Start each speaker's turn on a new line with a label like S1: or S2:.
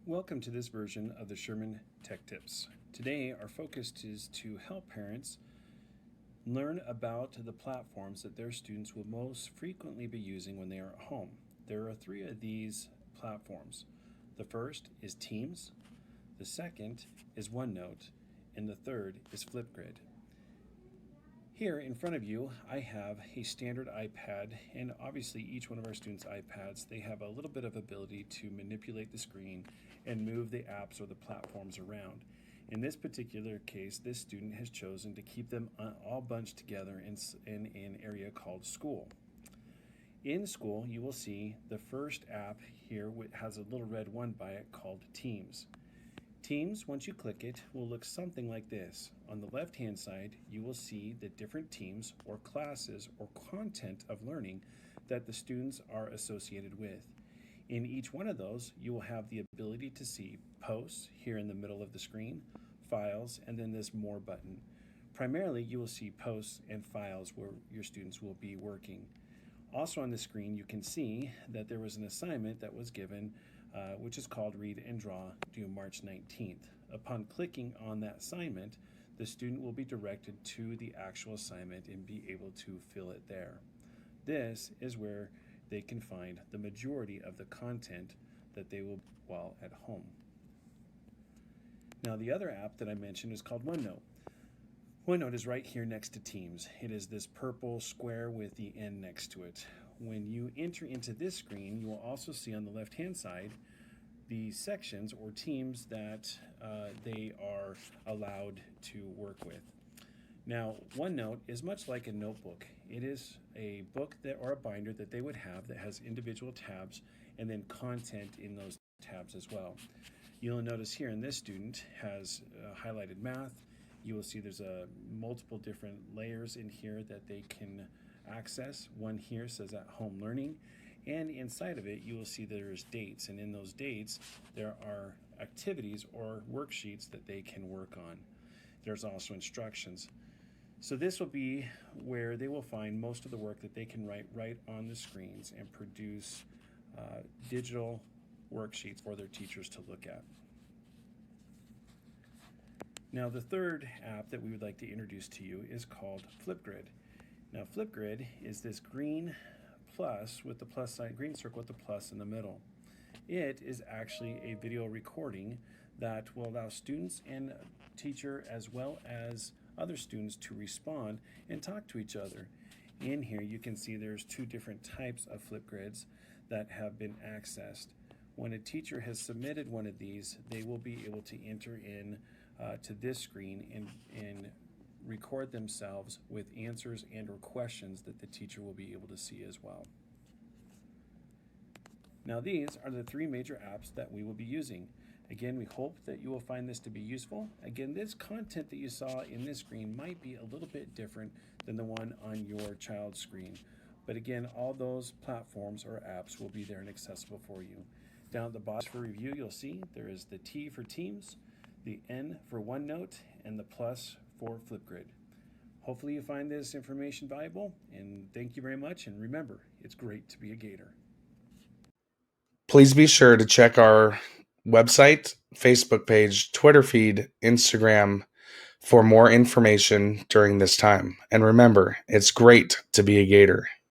S1: Welcome to this version of the Sherman Tech Tips. Today, our focus is to help parents learn about the platforms that their students will most frequently be using when they are at home. There are three of these platforms. The first is Teams, the second is OneNote, and the third is FlipGrid. Here in front of you, I have a standard iPad, and obviously each one of our students' iPads, they have a little bit of ability to manipulate the screen and move the apps or the platforms around. In this particular case, this student has chosen to keep them all bunched together in an area called School. In School, you will see the first app here, which has a little red one by it called Teams. Teams, once you click it, will look something like this. On the left-hand side, you will see the different teams or classes or content of learning that the students are associated with. In each one of those, you will have the ability to see posts here in the middle of the screen, files, and then this More button. Primarily, you will see posts and files where your students will be working. Also on the screen, you can see that there was an assignment that was given which is called Read and Draw, due March 19th. Upon clicking on that assignment, the student will be directed to the actual assignment and be able to fill it there. This is where they can find the majority of the content that they will while at home. Now, the other app that I mentioned is called OneNote. OneNote is right here next to Teams. It is this purple square with the N next to it. When you enter into this screen, you will also see on the left-hand side the sections or teams that they are allowed to work with. Now, OneNote is much like a notebook. It is a book or a binder that they would have that has individual tabs and then content in those tabs as well. You'll notice here in this student has highlighted math. You will see there's multiple different layers in here that they can access. One here says at home learning, and inside of it you will see there's dates, and in those dates there are activities or worksheets that they can work on. There's also instructions. So this will be where they will find most of the work that they can write right on the screens and produce digital worksheets for their teachers to look at. Now, the third app that we would like to introduce to you is called FlipGrid. Now, FlipGrid is this green plus with the plus sign, green circle with the plus in the middle. It is actually a video recording that will allow students and teacher as well as other students to respond and talk to each other. In here, you can see there's two different types of FlipGrids that have been accessed. When a teacher has submitted one of these, they will be able to enter in to this screen and record themselves with answers and or questions that the teacher will be able to see as well. Now, these are the three major apps that we will be using. Again, we hope that you will find this to be useful. Again, this content that you saw in this screen might be a little bit different than the one on your child's screen. But again, all those platforms or apps will be there and accessible for you. Down at the bottom for review, you'll see there is the T for Teams, the N for OneNote, and the plus for FlipGrid. Hopefully you find this information valuable, and thank you very much, and remember, it's great to be a Gator.
S2: Please be sure to check our website, Facebook page, Twitter feed, Instagram for more information during this time. And remember, it's great to be a Gator.